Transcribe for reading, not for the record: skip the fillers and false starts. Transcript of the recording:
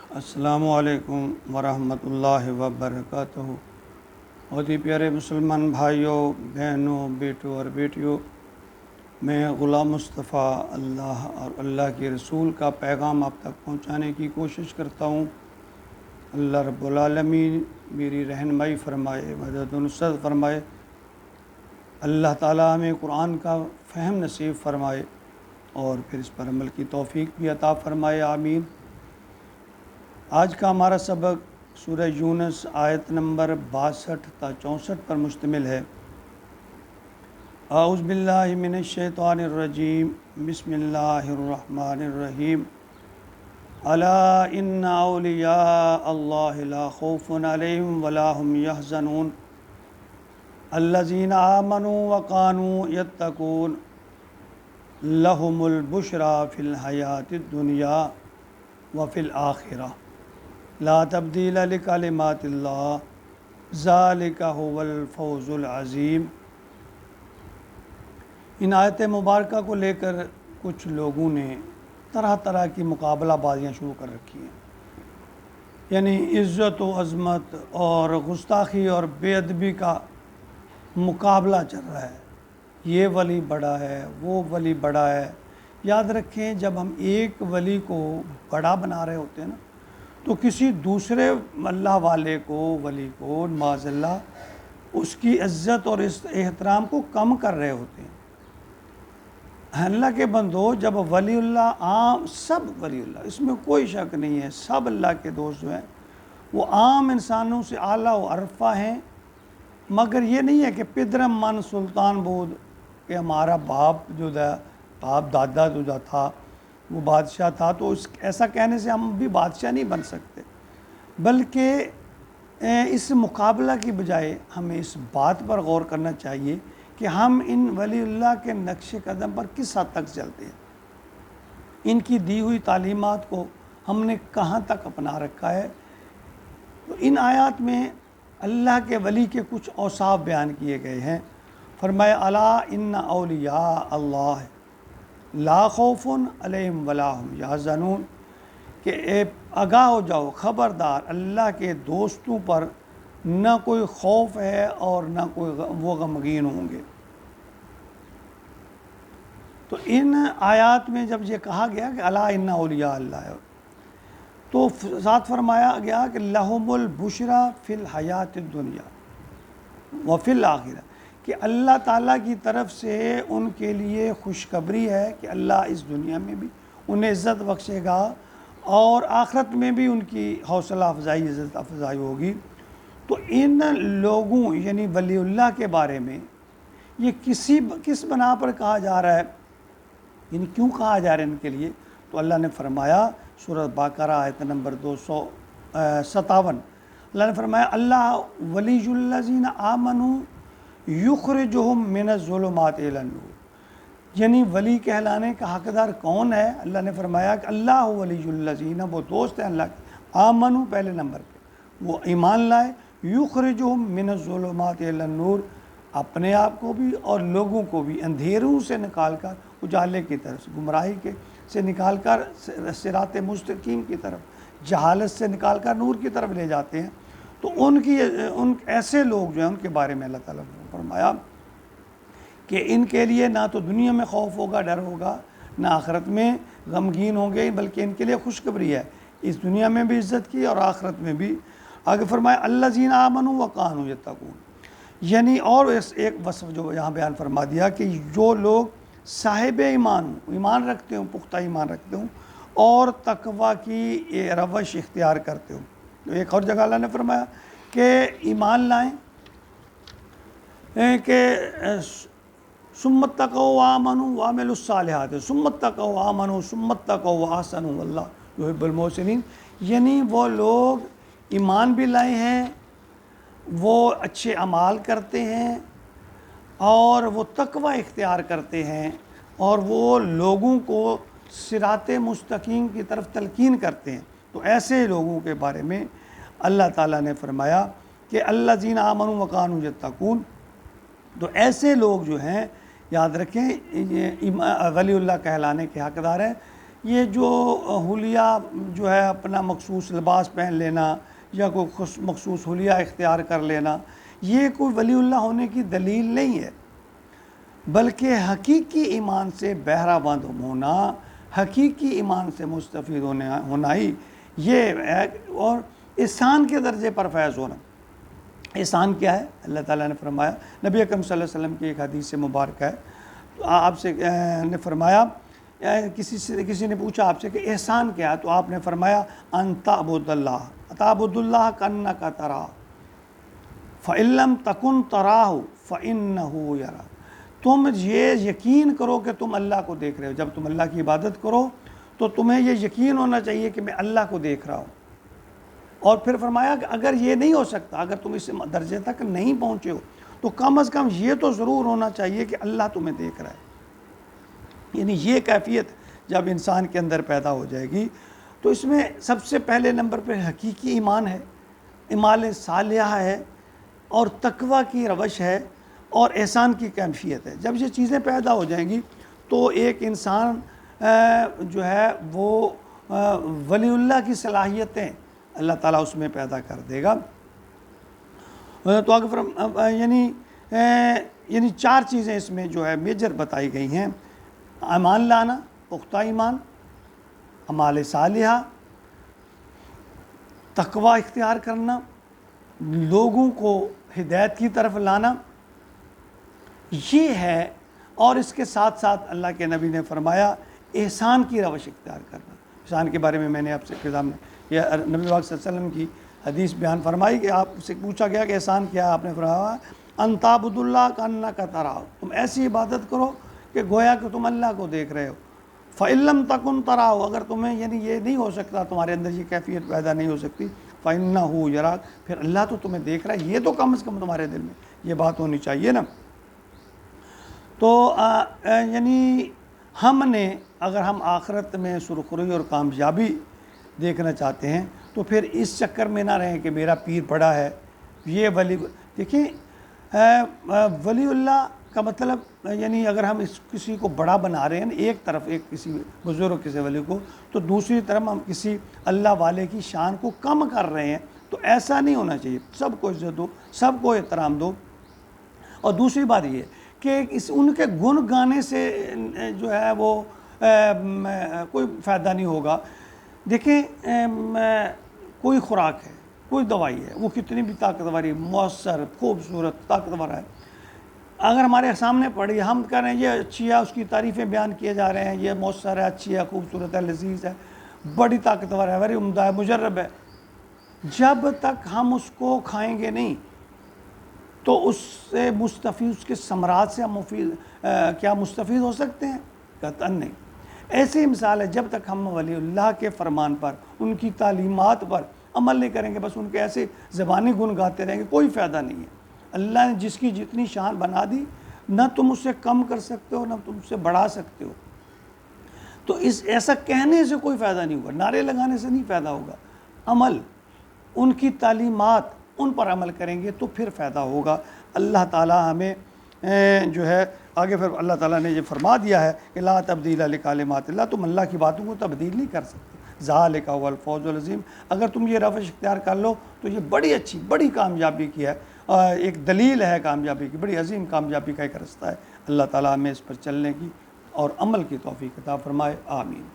السلام علیکم ورحمۃ اللہ وبرکاتہ۔ بہت ہی پیارے مسلمان بھائیوں، بہنوں، بیٹوں اور بیٹیوں، میں غلام مصطفیٰ اللہ اور اللہ کے رسول کا پیغام آپ تک پہنچانے کی کوشش کرتا ہوں۔ اللہ رب العالمین میری رہنمائی فرمائے، مدد و نصرت فرمائے۔ اللہ تعالیٰ ہمیں قرآن کا فہم نصیب فرمائے اور پھر اس پر عمل کی توفیق بھی عطا فرمائے، آمین۔ آج کا ہمارا سبق سورہ یونس آیت نمبر 62 تا 64 پر مشتمل ہے۔ اعوذ باللہ من الشیطان الرجیم، بسم اللہ الرحمن الرحیم۔ الا ان اولیاء اللہ لا خوف علیہم ولا هم یحزنون الذین آمنوا وکانوا یتقون لهم البشری فی الحیاۃ الدنیا وفی الآخرہ لا تبدیل لکلمات اللہ ذالک هو الفوز العظیم۔ ان آیت مبارکہ کو لے کر کچھ لوگوں نے طرح طرح کی مقابلہ بازیاں شروع کر رکھی ہیں، یعنی عزت و عظمت اور گستاخی اور بے ادبی کا مقابلہ چل رہا ہے۔ یہ ولی بڑا ہے، وہ ولی بڑا ہے۔ یاد رکھیں، جب ہم ایک ولی کو بڑا بنا رہے ہوتے ہیں نا، تو کسی دوسرے اللہ والے کو، ولی کو معاذ اللہ اس کی عزت اور اس احترام کو کم کر رہے ہوتے ہیں۔ اللہ کے بندو، جب ولی اللہ عام، سب ولی اللہ، اس میں کوئی شک نہیں ہے، سب اللہ کے دوست جو ہیں وہ عام انسانوں سے اعلیٰ و عرفہ ہیں، مگر یہ نہیں ہے کہ پدرم من سلطان بود کہ ہمارا باپ جو تھا، باپ دادا جو تھا وہ بادشاہ تھا، تو ایسا کہنے سے ہم بھی بادشاہ نہیں بن سکتے، بلکہ اس مقابلہ کی بجائے ہمیں اس بات پر غور کرنا چاہیے کہ ہم ان ولی اللہ کے نقش قدم پر کس حد تک چلتے ہیں، ان کی دی ہوئی تعلیمات کو ہم نے کہاں تک اپنا رکھا ہے۔ تو ان آیات میں اللہ کے ولی کے کچھ اوصاف بیان کیے گئے ہیں۔ فرمایا الا ان اولیاء اللہ لا خوف علیہم ولا هم یحزنون، کہ آگاہ ہو جاؤ، خبردار، اللہ کے دوستوں پر نہ کوئی خوف ہے اور نہ کوئی وہ غمگین ہوں گے۔ تو ان آیات میں جب یہ کہا گیا کہ الا ان اولیاء اللہ ہے، تو ساتھ فرمایا گیا کہ لہم البشری فی الحیات الدنیا وفی الآخرہ، کہ اللہ تعالیٰ کی طرف سے ان کے لیے خوشخبری ہے کہ اللہ اس دنیا میں بھی انہیں عزت بخشے گا اور آخرت میں بھی ان کی حوصلہ افزائی، عزت افزائی ہوگی۔ تو ان لوگوں یعنی ولی اللہ کے بارے میں یہ کس بنا پر کہا جا رہا ہے، یعنی کیوں کہا جا رہا ہے ان کے لیے؟ تو اللہ نے فرمایا سورۃ بقرہ آیت نمبر 257، اللہ نے فرمایا اللہ ولی الذین آمنوا یخرجہم من الظلمات الی النور، یعنی ولی کہلانے کا حقدار کون ہے؟ اللہ نے فرمایا کہ اللہ ولی الذین، وہ دوست ہیں اللہ کے، آمنوا پہلے نمبر پہ، وہ ایمان لائے، یخرجہم من الظلمات الی النور، اپنے آپ کو بھی اور لوگوں کو بھی اندھیروں سے نکال کر اجالے کی طرف، گمراہی سے نکال کر صراط مستقیم کی طرف، جہالت سے نکال کر نور کی طرف لے جاتے ہیں۔ تو ان ایسے لوگ جو ہیں ان کے بارے میں اللہ تعالیٰ نے فرمایا کہ ان کے لیے نہ تو دنیا میں خوف ہوگا، ڈر ہوگا، نہ آخرت میں غمگین ہوں گے، بلکہ ان کے لیے خوشخبری ہے، اس دنیا میں بھی عزت کی اور آخرت میں بھی۔ آگے فرمایا الذین آمنوا وکانوا یتقون، یعنی اور ایک وصف جو یہاں بیان فرما دیا کہ جو لوگ صاحب ایمان رکھتے ہوں، پختہ ایمان رکھتے ہوں اور تقوی کی روش اختیار کرتے ہوں۔ تو ایک اور جگہ اللہ نے فرمایا کہ ایمان لائیں کہ ثم اتقوا وآمنوا وعملوا الصالحات، ثم اتقوا وآمنوا ثم اتقوا واحسنوا واللہ یحب المحسنین، یعنی وہ لوگ ایمان بھی لائے ہیں، وہ اچھے اعمال کرتے ہیں اور وہ تقوی اختیار کرتے ہیں اور وہ لوگوں کو صراط مستقیم کی طرف تلقین کرتے ہیں۔ تو ایسے لوگوں کے بارے میں اللہ تعالیٰ نے فرمایا کہ الذین آمنوا وکانوا یتقون، تو ایسے لوگ جو ہیں یاد رکھیں ولی اللہ کہلانے کے حقدار ہیں یہ جو حلیہ جو ہے اپنا مخصوص لباس پہن لینا یا کوئی مخصوص حلیہ اختیار کر لینا، یہ کوئی ولی اللہ ہونے کی دلیل نہیں ہے، بلکہ حقیقی ایمان سے بہرہ بند ہونا، حقیقی ایمان سے مستفید ہونا ہی یہ ہے، اور احسان کے درجے پر فیض ہونا۔ احسان کیا ہے؟ اللہ تعالیٰ نے فرمایا، نبی اکرم صلی اللہ علیہ وسلم کی ایک حدیث مبارکہ ہے، تو آپ سے نے فرمایا، کسی نے پوچھا آپ سے کہ احسان کیا ہے، تو آپ نے فرمایا ان تعبد اللہ کانک تراہ فإن لم تکن تراہ فإنہ یراک۔ تم یہ یقین کرو کہ تم اللہ کو دیکھ رہے ہو، جب تم اللہ کی عبادت کرو تو تمہیں یہ یقین ہونا چاہیے کہ میں اللہ کو دیکھ رہا ہوں۔ اور پھر فرمایا کہ اگر یہ نہیں ہو سکتا، اگر تم اس درجے تک نہیں پہنچے ہو تو کم از کم یہ تو ضرور ہونا چاہیے کہ اللہ تمہیں دیکھ رہا ہے۔ یعنی یہ کیفیت جب انسان کے اندر پیدا ہو جائے گی تو اس میں سب سے پہلے نمبر پہ حقیقی ایمان ہے، اعمال صالحہ ہے، اور تقوی کی روش ہے، اور احسان کی کیفیت ہے۔ جب یہ چیزیں پیدا ہو جائیں گی تو ایک انسان جو ہے وہ ولی اللہ کی صلاحیتیں اللہ تعالیٰ اس میں پیدا کر دے گا۔ تو اگر یعنی 4 چیزیں اس میں جو ہے میجر بتائی گئی ہیں: ایمان لانا، پختہ ایمان، اعمال صالحہ، تقوی اختیار کرنا، لوگوں کو ہدایت کی طرف لانا، یہ ہے۔ اور اس کے ساتھ ساتھ اللہ کے نبی نے فرمایا احسان کی روش اختیار کرنا۔ احسان کے بارے میں میں نے آپ سے کے سامنے یہ نبی پاک صلی اللہ علیہ وسلم کی حدیث بیان فرمائی کہ آپ سے پوچھا گیا کہ احسان کیا ہے، آپ نے فرمایا ان تعبد اللہ کانک تراہ، تم ایسی عبادت کرو کہ گویا کہ تم اللہ کو دیکھ رہے ہو۔ فإن لم تکن تراہ، اگر تمہیں یعنی یہ نہیں ہو سکتا، تمہارے اندر یہ کیفیت پیدا نہیں ہو سکتی، فإنہ یراک، پھر اللہ تو تمہیں دیکھ رہا ہے، یہ تو کم از کم تمہارے دل میں یہ بات ہونی چاہیے نا۔ تو یعنی ہم نے اگر ہم آخرت میں سرخروئی اور کامیابی دیکھنا چاہتے ہیں تو پھر اس چکر میں نہ رہیں کہ میرا پیر بڑا ہے، یہ ولی۔ دیکھیں ولی اللہ کا مطلب یعنی اگر ہم کسی کو بڑا بنا رہے ہیں ایک طرف، ایک کسی بزرگ کسی ولی کو، تو دوسری طرف ہم کسی اللہ والے کی شان کو کم کر رہے ہیں، تو ایسا نہیں ہونا چاہیے۔ سب کو عزت دو، سب کو احترام دو۔ اور دوسری بات یہ کہ ان کے گن گانے سے جو ہے وہ کوئی فائدہ نہیں ہوگا۔ دیکھیں کوئی خوراک ہے، کوئی دوائی ہے، وہ کتنی بھی طاقتور، مؤثر، خوبصورت، طاقتور ہے، اگر ہمارے سامنے پڑی، ہم کہہ رہے ہیں یہ اچھی ہے، اس کی تعریفیں بیان کیے جا رہے ہیں، یہ مؤثر ہے، اچھی ہے، خوبصورت ہے، لذیذ ہے، بڑی طاقتور ہے، بڑی عمدہ ہے، مجرب ہے، جب تک ہم اس کو کھائیں گے نہیں تو اس سے مستفید، اس کے ثمرات سے ہم کیا مستفید ہو سکتے ہیں؟ قطعاً نہیں۔ ایسی مثال ہے، جب تک ہم ولی اللہ کے فرمان پر، ان کی تعلیمات پر عمل نہیں کریں گے، بس ان کے ایسے زبانی گن گاتے رہیں گے، کوئی فائدہ نہیں ہے۔ اللہ نے جس کی جتنی شان بنا دی، نہ تم اس سے کم کر سکتے ہو، نہ تم اس سے بڑھا سکتے ہو۔ تو ایسا کہنے سے کوئی فائدہ نہیں ہوگا، نعرے لگانے سے نہیں فائدہ ہوگا، عمل، ان کی تعلیمات، ان پر عمل کریں گے تو پھر فائدہ ہوگا۔ اللہ تعالیٰ ہمیں جو ہے آگے پھر اللہ تعالیٰ نے یہ فرما دیا ہے کہ لا تبدیل لکلمات اللہ، تم اللہ کی باتوں کو تبدیل نہیں کر سکتے۔ ذالک هو الفوز العظیم، اگر تم یہ روش اختیار کر لو تو یہ بڑی اچھی، بڑی کامیابی کی ہے، ایک دلیل ہے کامیابی کی، بڑی عظیم کامیابی کا ایک رستہ ہے۔ اللہ تعالیٰ ہمیں اس پر چلنے کی اور عمل کی توفیق عطا فرمائے، آمین۔